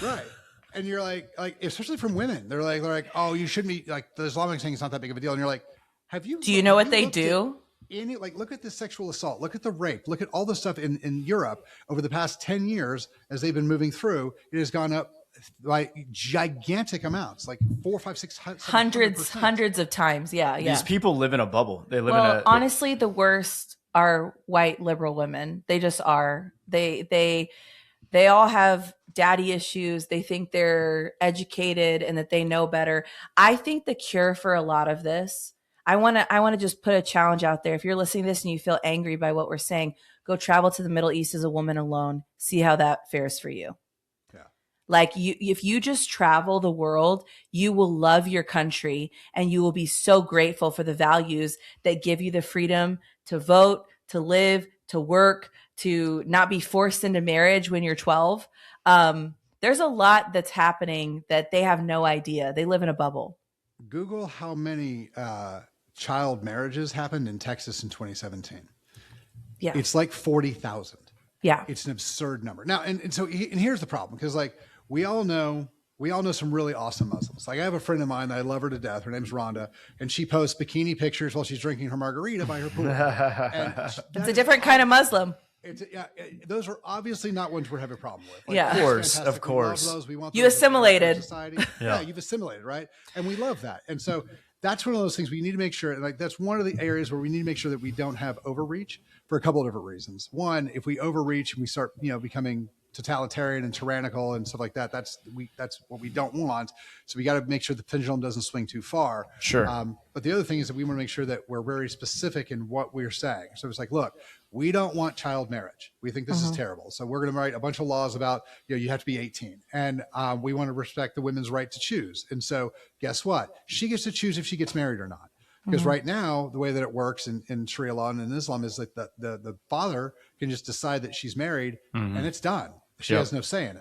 Right. And you're like, especially from women, they're like, oh, you shouldn't be, like, the Islamic thing is not that big of a deal. And you're like, do you know what they do? Look at the sexual assault, look at the rape, look at all the stuff in Europe over the past 10 years, as they've been moving through, it has gone up by gigantic amounts, like 4, 5, 6, hundreds of times. Yeah. these people live in a bubble. They live honestly, the worst are white liberal women. They just are. They all have daddy issues. They think they're educated and that they know better. I think the cure for a lot of this, I want to just put a challenge out there. If you're listening to this and you feel angry by what we're saying, go travel to the Middle East as a woman alone. See how that fares for you. Like, if you just travel the world, you will love your country and you will be so grateful for the values that give you the freedom to vote, to live, to work, to not be forced into marriage when you're 12. There's a lot that's happening that they have no idea. They live in a bubble. Google how many child marriages happened in Texas in 2017. Yeah. It's like 40,000. Yeah. It's an absurd number. Now, and here's the problem, because, like, we all know some really awesome Muslims. Like, I have a friend of mine that I love her to death. Her name's Rhonda, and she posts bikini pictures while she's drinking her margarita by her pool. It's a different kind of Muslim. Those are obviously not ones we have a problem with. Like, yeah, of course. We love those. We want you assimilated. Yeah, you've assimilated, right? And we love that. And so that's one of those things we need to make sure. Like, that's one of the areas where we need to make sure that we don't have overreach for a couple of different reasons. One, if we overreach and we start, becoming totalitarian and tyrannical and stuff like that, that's what we don't want. So we got to make sure the pendulum doesn't swing too far. Sure. But the other thing is that we want to make sure that we're very specific in what we're saying. So it's like, look, we don't want child marriage. We think this is terrible. So we're going to write a bunch of laws about, you have to be 18, and we want to respect the women's right to choose. And so guess what? She gets to choose if she gets married or not. Because right now, the way that it works in Sharia law and in Islam is like the father can just decide that she's married and it's done. She has no say in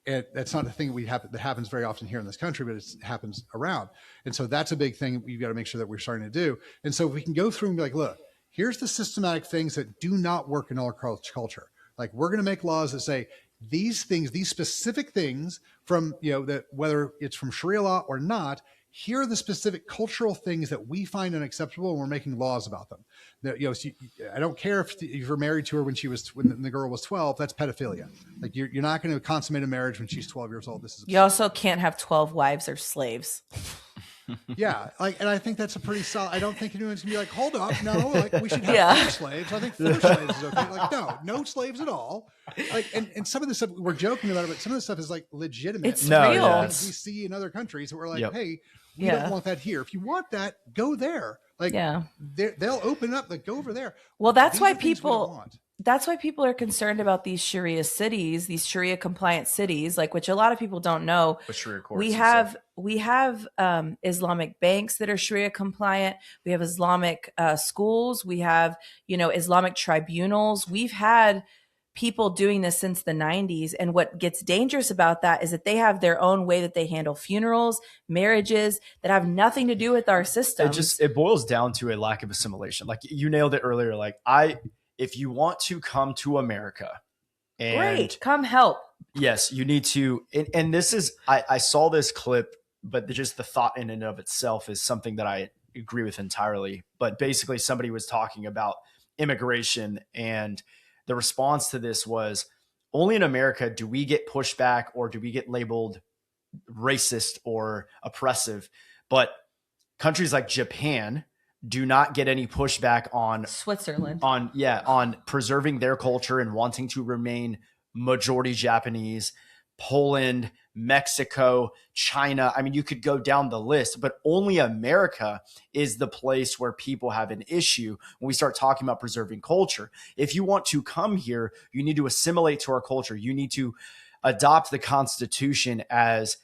it. That's not a thing that happens very often here in this country, but it happens around. And so that's a big thing we've got to make sure that we're starting to do. And so if we can go through and be like, look, here's the systematic things that do not work in our culture. Like, we're going to make laws that say these things, these specific things from, that whether it's from Sharia law or not, here are the specific cultural things that we find unacceptable, and we're making laws about them. I don't care if you're married to her when the girl was 12, that's pedophilia. Like, you're not going to consummate a marriage when she's 12 years old. This is absurd. You also can't have 12 wives or slaves. Yeah, and I think that's a pretty solid. I don't think anyone's gonna be like, hold up, no, like, we should have 4 slaves. I think 4 slaves is okay. Like, no slaves at all. Like, and some of the stuff we're joking about it, but some of the stuff is like legitimate. It's real. We see in other countries that we're like, hey, we don't want that here. If you want that, go there. Like, they'll open up. Like, go over there. Well, that's why people are concerned about these Sharia cities, these Sharia compliant cities, like, which a lot of people don't know. We have Islamic banks that are Sharia compliant. We have Islamic schools. We have, Islamic tribunals. We've had people doing this since the 90s. And what gets dangerous about that is that they have their own way that they handle funerals, marriages that have nothing to do with our systems. It boils down to a lack of assimilation. Like you nailed it earlier. Like if you want to come to America, and great, come help. Yes, you need to. And this is, I saw this clip, but just the thought in and of itself is something that I agree with entirely. But basically, somebody was talking about immigration, and the response to this was, only in America do we get pushback or do we get labeled racist or oppressive. But countries like Japan do not get any pushback on Switzerland, on preserving their culture and wanting to remain majority Japanese. Poland, Mexico, China. I mean, you could go down the list, but only America is the place where people have an issue when we start talking about preserving culture. If you want to come here, you need to assimilate to our culture. You need to adopt the Constitution as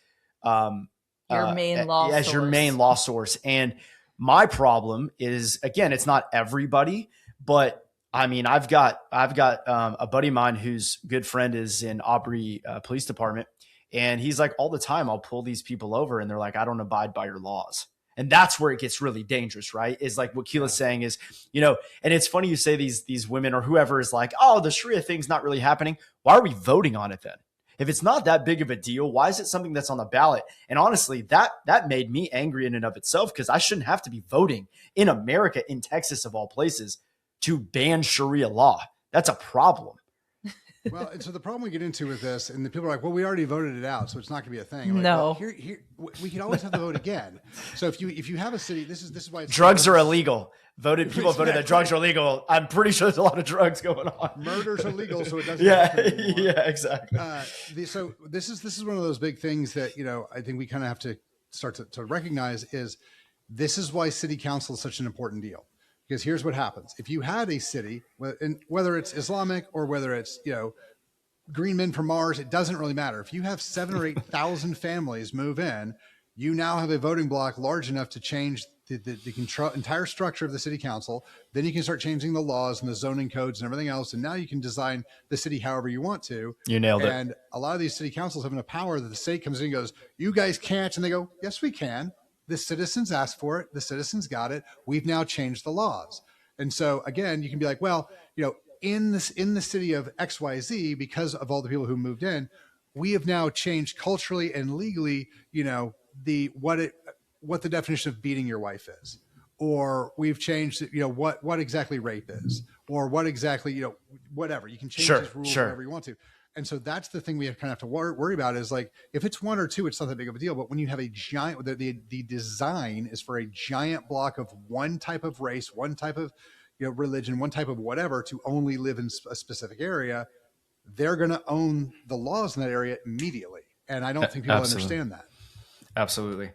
your main law as source. your main law source. And my problem is, again, it's not everybody, but I mean, I've got a buddy of mine whose good friend is in Aubrey Police Department, and he's like, all the time I'll pull these people over, and they're like, I don't abide by your laws. And that's where it gets really dangerous, right? Is like what Keela's saying is, and it's funny you say these women or whoever is like, oh, the Sharia thing's not really happening. Why are we voting on it then? If it's not that big of a deal, why is it something that's on the ballot? And honestly, that made me angry in and of itself, because I shouldn't have to be voting in America, in Texas of all places, to ban Sharia law. That's a problem. Well, and so the problem we get into with this, and the people are like, well, we already voted it out, so it's not going to be a thing. Like, no. Well, here, we can always have to vote again. So if you have a city, this is why drugs are illegal. People voted that drugs are illegal. I'm pretty sure there's a lot of drugs going on. Murder's illegal, so it doesn't. Yeah, exactly. So this is one of those big things that I think we kind of have to start to recognize is this is why city council is such an important deal. Because here's what happens. If you had a city, whether it's Islamic or whether it's, green men from Mars, it doesn't really matter. If you have 7,000 or 8,000 families move in, you now have a voting block large enough to change the entire structure of the city council. Then you can start changing the laws and the zoning codes and everything else. And now you can design the city however you want to. You nailed it. And a lot of these city councils have enough power that the state comes in and goes, you guys can't. And they go, yes, we can. The citizens asked for it. The citizens got it. We've now changed the laws. And so again, you can be like, well, in the city of XYZ, because of all the people who moved in, we have now changed culturally and legally, what the definition of beating your wife is, or we've changed, what exactly rape is, or what exactly, whatever. You can change these rules whenever you want to. And so that's the thing we kind of have to worry about is like, if it's one or two, it's not that big of a deal. But when you have a giant, the design is for a giant block of one type of race, one type of religion, one type of whatever, to only live in a specific area, they're going to own the laws in that area immediately. And I don't think people understand that. Absolutely.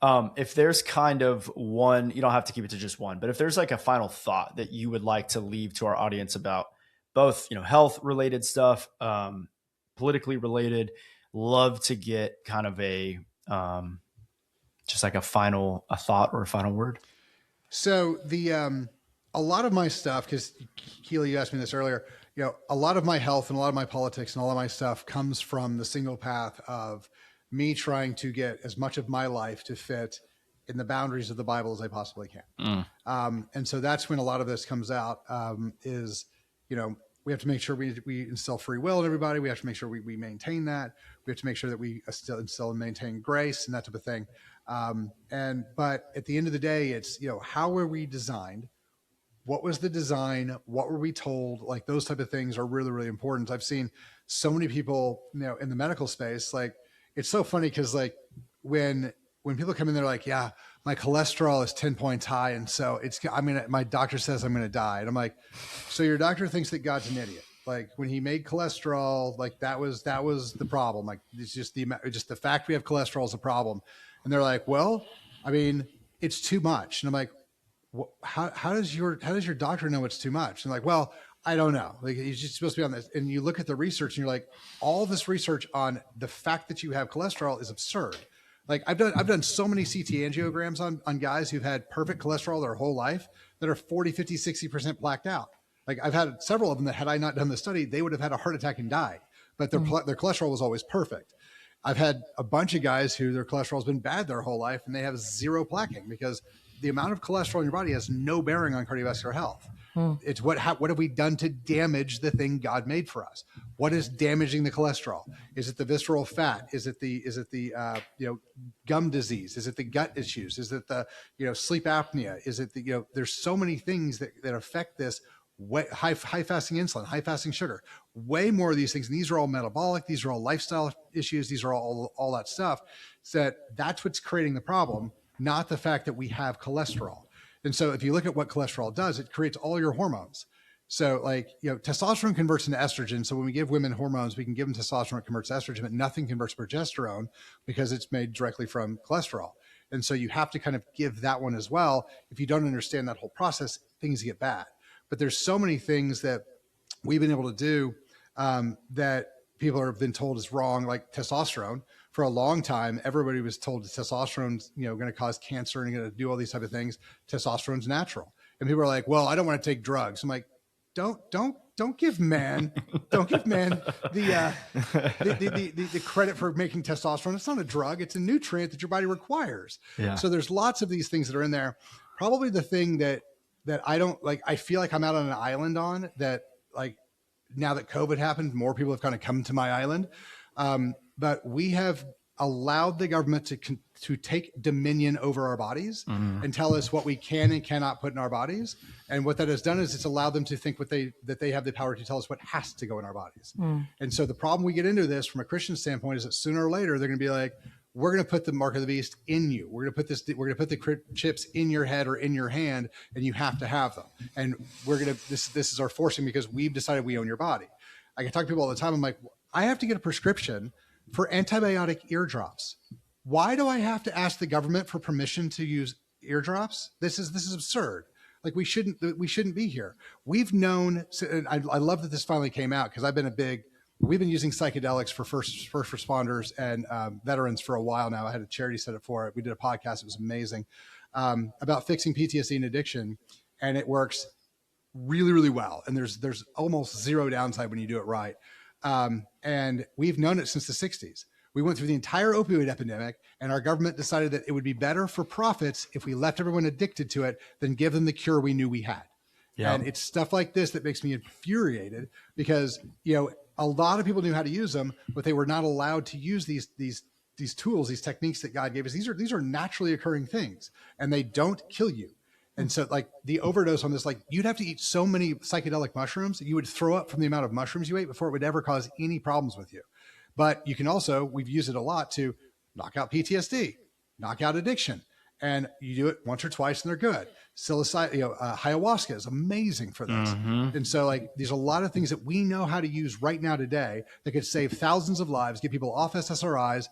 If there's kind of one, you don't have to keep it to just one, but if there's like a final thought that you would like to leave to our audience about both, health related stuff, politically related, love to get kind of just like a thought or a final word. So a lot of my stuff, because Keela, you asked me this earlier, a lot of my health and a lot of my politics and all of my stuff comes from the single path of me trying to get as much of my life to fit in the boundaries of the Bible as I possibly can. And so that's when a lot of this comes out, is, we have to make sure we instill free will in everybody. We have to make sure we maintain that. We have to make sure that we still instill and maintain grace and that type of thing. But at the end of the day, it's, how were we designed? What was the design? What were we told? Like those type of things are really, really important. I've seen so many people, in the medical space, like it's so funny because like when people come in, they're like, yeah, my cholesterol is 10 points high. And so my doctor says I'm going to die. And I'm like, so your doctor thinks that God's an idiot. Like when he made cholesterol, like that was the problem. Like it's just the fact we have cholesterol is a problem. And they're like, well, I mean, it's too much. And I'm like, how does your doctor know it's too much? And like, well, I don't know. Like he's just supposed to be on this. And you look at the research and you're like, all this research on the fact that you have cholesterol is absurd. Like I've done so many CT angiograms on guys who've had perfect cholesterol their whole life that are 40, 50, 60% plaqued out. Like I've had several of them that had I not done the study, they would have had a heart attack and died, but their cholesterol was always perfect. I've had a bunch of guys who their cholesterol has been bad their whole life and they have zero plaquing because the amount of cholesterol in your body has no bearing on cardiovascular health. It's what have we done to damage the thing God made for us? What is damaging the cholesterol? Is it the visceral fat? Is it the gum disease? Is it the gut issues? Is it the sleep apnea? Is it the there's so many things that affect this. High fasting insulin, high fasting sugar, way more of these things. And these are all metabolic. These are all lifestyle issues. These are all that stuff. So that's what's creating the problem, not the fact that we have cholesterol. And so if you look at what cholesterol does, it creates all your hormones. So testosterone converts into estrogen. So when we give women hormones, we can give them testosterone, it converts to estrogen, but nothing converts to progesterone because it's made directly from cholesterol. And so you have to kind of give that one as well. If you don't understand that whole process, things get bad. But there's so many things that we've been able to do that people have been told is wrong, like testosterone. For a long time, everybody was told testosterone's going to cause cancer and going to do all these type of things. Testosterone's natural, and people are like, "Well, I don't want to take drugs." I'm like, "Don't give man the credit for making testosterone. It's not a drug; it's a nutrient that your body requires." Yeah. So there's lots of these things that are in there. Probably the thing that I don't like, I feel like I'm out on an island on that, like now that COVID happened, more people have kind of come to my island. But we have allowed the government to take dominion over our bodies and tell us what we can and cannot put in our bodies. And what that has done is it's allowed them to think that they have the power to tell us what has to go in our bodies. And so the problem we get into this from a Christian standpoint is that sooner or later, they're going to be like, we're going to put the mark of the beast in you. We're going to put the chips in your head or in your hand, and you have to have them. And this is our forcing because we've decided we own your body. I can talk to people all the time. I'm like, I have to get a prescription for antibiotic eardrops. Why do I have to ask the government for permission to use eardrops? This is absurd. Like we shouldn't be here. We've known, and I love that this finally came out because we've been using psychedelics for first responders and veterans for a while now. I had a charity set up for it. We did a podcast. It was amazing about fixing PTSD and addiction. And it works really, really well. And there's almost zero downside when you do it right. And we've known it since the 60s. We went through the entire opioid epidemic, and our government decided that it would be better for profits if we left everyone addicted to it than give them the cure we knew we had. Yeah. And it's stuff like this that makes me infuriated because, a lot of people knew how to use them, but they were not allowed to use these tools, these techniques that God gave us. These are naturally occurring things, and they don't kill you. And so like the overdose on this, like you'd have to eat so many psychedelic mushrooms that you would throw up from the amount of mushrooms you ate before it would ever cause any problems with you. But you can also, we've used it a lot to knock out PTSD, knock out addiction. And you do it once or twice and they're good. Psilocybin, ayahuasca is amazing for this. And so like, there's a lot of things that we know how to use right now today that could save thousands of lives, get people off SSRIs.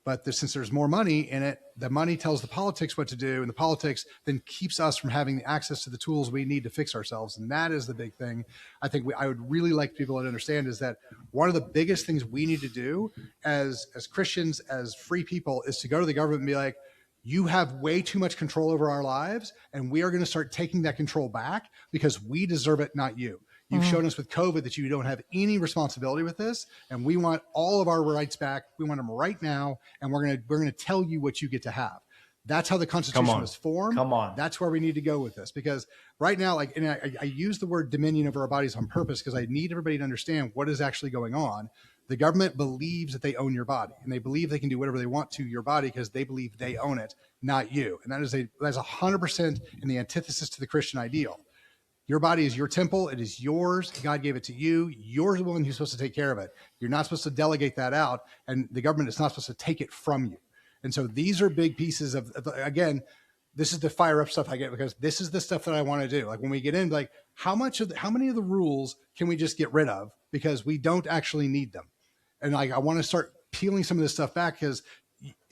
But since there's more money in it, the money tells the politics what to do, and the politics then keeps us from having the access to the tools we need to fix ourselves. And that is the big thing. I think I would really like people to understand is that one of the biggest things we need to do as Christians, as free people, is to go to the government and be like, you have way too much control over our lives, and we are going to start taking that control back because we deserve it, not you. You've shown us with COVID that you don't have any responsibility with this, and we want all of our rights back. We want them right now, and we're going to tell you what you get to have. That's how the Constitution was formed. Come on. That's where we need to go with this, because right now, like, and I use the word dominion over our bodies on purpose because I need everybody to understand what is actually going on. The government believes that they own your body, and they believe they can do whatever they want to your body because they believe they own it, not you. And that's 100% in the antithesis to the Christian ideal. Your body is your temple. It is yours. God gave it to you. You're the one who's supposed to take care of it. You're not supposed to delegate that out, and the government is not supposed to take it from you. And so these are big pieces of again, this is the fire up stuff I get because this is the stuff that I want to do. Like when we get in, like how many of the rules can we just get rid of because we don't actually need them? And like, I want to start peeling some of this stuff back because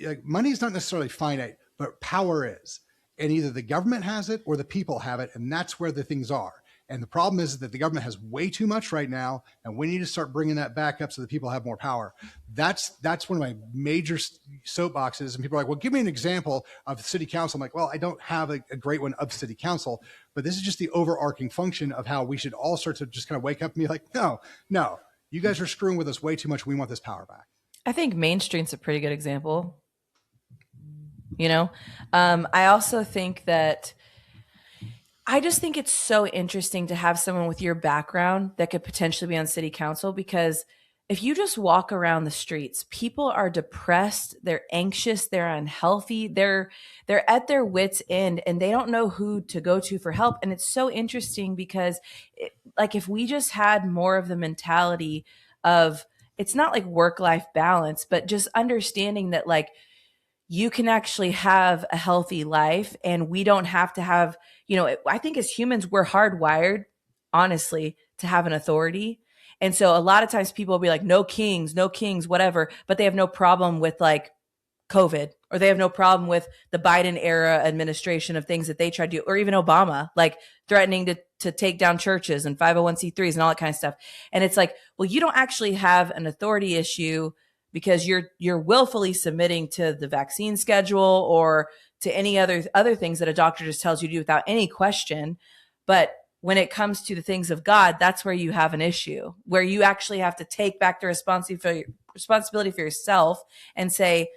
like, money is not necessarily finite, but power is. And either the government has it or the people have it. And that's where the things are. And the problem is that the government has way too much right now, and we need to start bringing that back up so that people have more power. That's one of my major soapboxes. And people are like, well, give me an example of city council. I'm like, well, I don't have a great one of city council, but this is just the overarching function of how we should all start to just kind of wake up and be like, no, you guys are screwing with us way too much. We want this power back. I think Main Street's a pretty good example. I also think that I just think it's so interesting to have someone with your background that could potentially be on city council, because if you just walk around the streets, people are depressed, they're anxious, they're unhealthy, they're at their wits' end, and they don't know who to go to for help. And it's so interesting because if we just had more of the mentality of, it's not like work-life balance, but just understanding that you can actually have a healthy life, and we don't have to have, I think as humans, we're hardwired, honestly, to have an authority. And so a lot of times people will be like, no kings, whatever, but they have no problem with COVID, or they have no problem with the Biden era administration of things that they tried to do, or even Obama, threatening to take down churches and 501c3s and all that kind of stuff. And it's like, well, you don't actually have an authority issue because you're willfully submitting to the vaccine schedule or to any other things that a doctor just tells you to do without any question. But when it comes to the things of God, that's where you have an issue, where you actually have to take back the responsibility for yourself and say,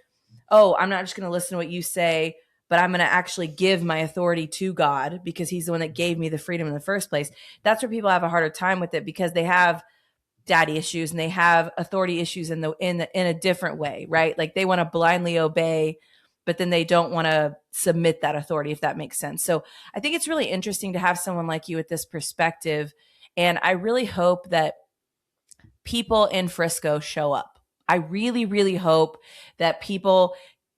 oh, I'm not just going to listen to what you say, but I'm going to actually give my authority to God because he's the one that gave me the freedom in the first place. That's where people have a harder time with it, because they have daddy issues and they have authority issues in a different way, right? They want to blindly obey, but then they don't want to submit that authority, if that makes sense. So I think it's really interesting to have someone like you with this perspective. And I really hope that people in Frisco show up. I really, really hope that people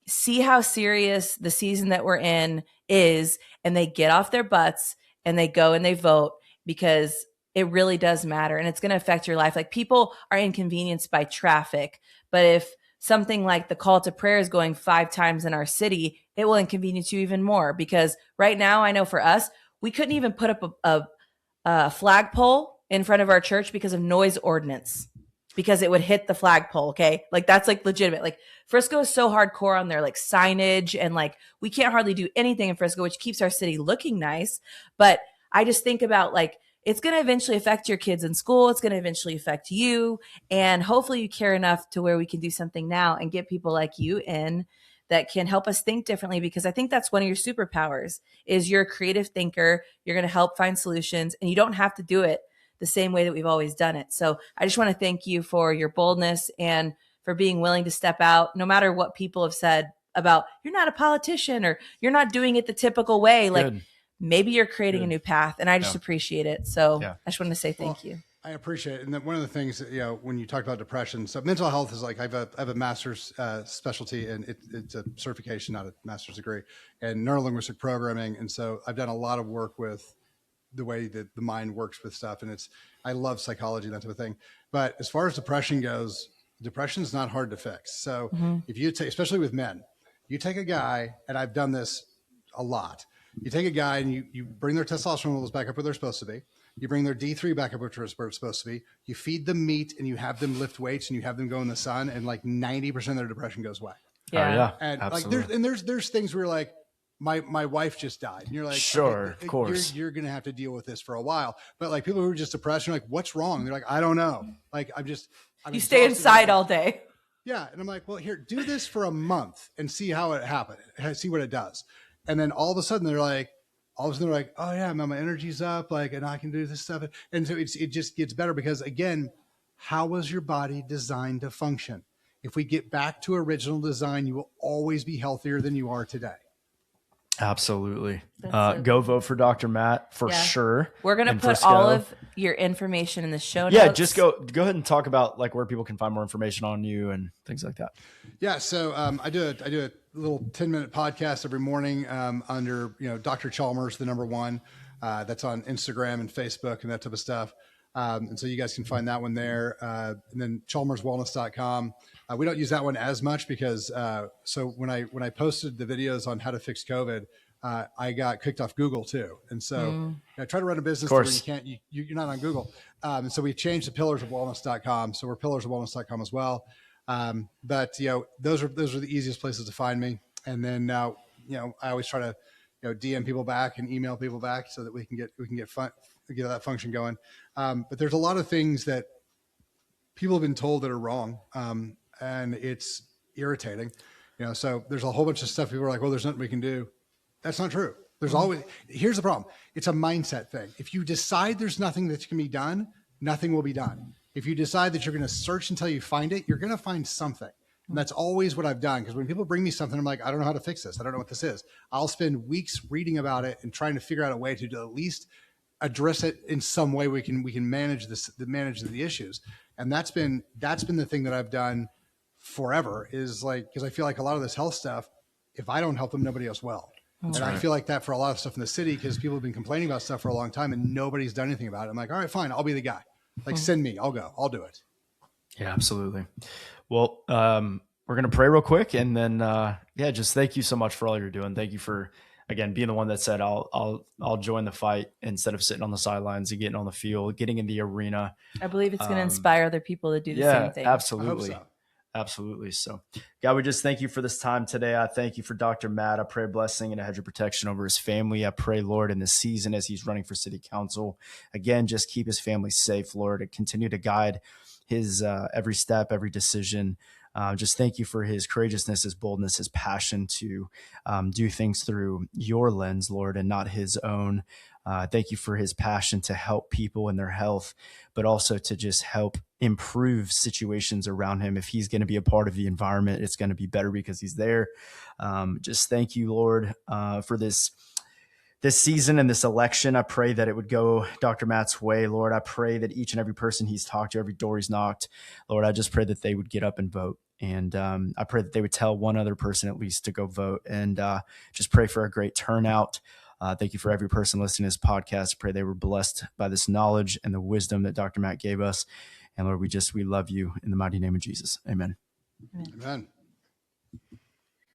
see how serious the season that we're in is, and they get off their butts and they go and they vote, because it really does matter, and it's going to affect your life. People are inconvenienced by traffic, but if something like the call to prayer is going 5 times in our city, it will inconvenience you even more, because right now, I know for us, we couldn't even put up a flagpole in front of our church because of noise ordinance, because it would hit the flagpole. Okay. That's legitimate. Frisco is so hardcore on their signage, and we can't hardly do anything in Frisco, which keeps our city looking nice. But I just think about it's going to eventually affect your kids in school. It's going to eventually affect you. And hopefully you care enough to where we can do something now and get people like you in that can help us think differently, because I think that's one of your superpowers is you're a creative thinker. You're going to help find solutions, and you don't have to do it the same way that we've always done it. So I just want to thank you for your boldness and for being willing to step out, no matter what people have said about you're not a politician or you're not doing it the typical way. Good. Maybe you're creating a new path, and I just appreciate it. So I just wanted to say thank you. I appreciate it. And then one of the things, when you talked about depression, so mental health is I have a master's specialty, and it's a certification, not a master's degree, in neurolinguistic programming. And so I've done a lot of work with the way that the mind works with stuff. And I love psychology and that type of thing. But as far as depression goes, depression is not hard to fix. So if you take, especially with men, you take a guy, and I've done this a lot. You take a guy and you bring their testosterone levels back up where they're supposed to be. You bring their D3 back up where they're supposed to be. You feed them meat, and you have them lift weights, and you have them go in the sun, and 90% of their depression goes away. Yeah. Oh, yeah. And absolutely. there's things where you're my wife just died, and you're like, sure, okay, of course, you're going to have to deal with this for a while. But people who are just depressed, you're like, what's wrong? And they're like, I don't know. You stay inside all day. Yeah. And I'm like, well, here, do this for a month and see how it happens. See what it does. And then all of a sudden they're like, oh yeah, man, my energy's up, and I can do this stuff. And so it just gets better, because again, how was your body designed to function? If we get back to original design, you will always be healthier than you are today. Absolutely. Go vote for Dr. Matt for sure. We're going to put all of your information in the show notes. Yeah, just go ahead and talk about where people can find more information on you and things like that. Yeah. So I do a little 10-minute podcast every morning under, Dr. Chalmers, the number 1. That's on Instagram and Facebook and that type of stuff. And so you guys can find that one there. And then chalmerswellness.com. We don't use that one as much because so when I posted the videos on how to fix COVID, I got kicked off Google too. And so I try to run a business Of where course. you can't, you're not on Google. And so we've changed to pillarsofwellness.com. So we're pillarsofwellness.com as well. But those are the easiest places to find me. And then now, I always try to, DM people back and email people back so that we can get that function going. But there's a lot of things that people have been told that are wrong. And it's irritating, so there's a whole bunch of stuff people are like, well, there's nothing we can do. That's not true. Here's the problem. It's a mindset thing. If you decide there's nothing that can be done, nothing will be done. If you decide that you're going to search until you find it, you're going to find something. And that's always what I've done. Because when people bring me something, I'm like, I don't know how to fix this. I don't know what this is. I'll spend weeks reading about it and trying to figure out a way to at least address it in some way. We can manage manage the issues. And that's been the thing that I've done forever, is like, because I feel like a lot of this health stuff, if I don't help them, nobody else will. That's right. I feel like that for a lot of stuff in the city, because people have been complaining about stuff for a long time and nobody's done anything about it. I'm like, all right, fine. I'll be the guy. Like, send me, I'll go, I'll do it. Yeah, absolutely. Well, we're going to pray real quick, and then, just thank you so much for all you're doing. Thank you for, again, being the one that said, I'll join the fight instead of sitting on the sidelines and getting on the field, getting in the arena. I believe it's going to inspire other people to do the same thing. Absolutely. I hope so. Absolutely. So, God, we just thank you for this time today. I thank you for Dr. Matt. I pray a blessing and a hedge of protection over his family. I pray, Lord, in this season as he's running for city council, again, just keep his family safe, Lord, and continue to guide his every step, every decision. Just thank you for his courageousness, his boldness, his passion to do things through your lens, Lord, and not his own. Thank you for his passion to help people in their health, but also to just help improve situations around him. If he's going to be a part of the environment, it's going to be better because he's there. Just thank you, Lord, for this season and this election. I pray that it would go Dr. Matt's way, Lord. I pray that each and every person he's talked to, every door he's knocked, Lord, I just pray that they would get up and vote. And I pray that they would tell one other person at least to go vote, and just pray for a great turnout. Thank you for every person listening to this podcast. Pray they were blessed by this knowledge and the wisdom that Dr. Matt gave us. And Lord, we love you in the mighty name of Jesus. Amen. Amen.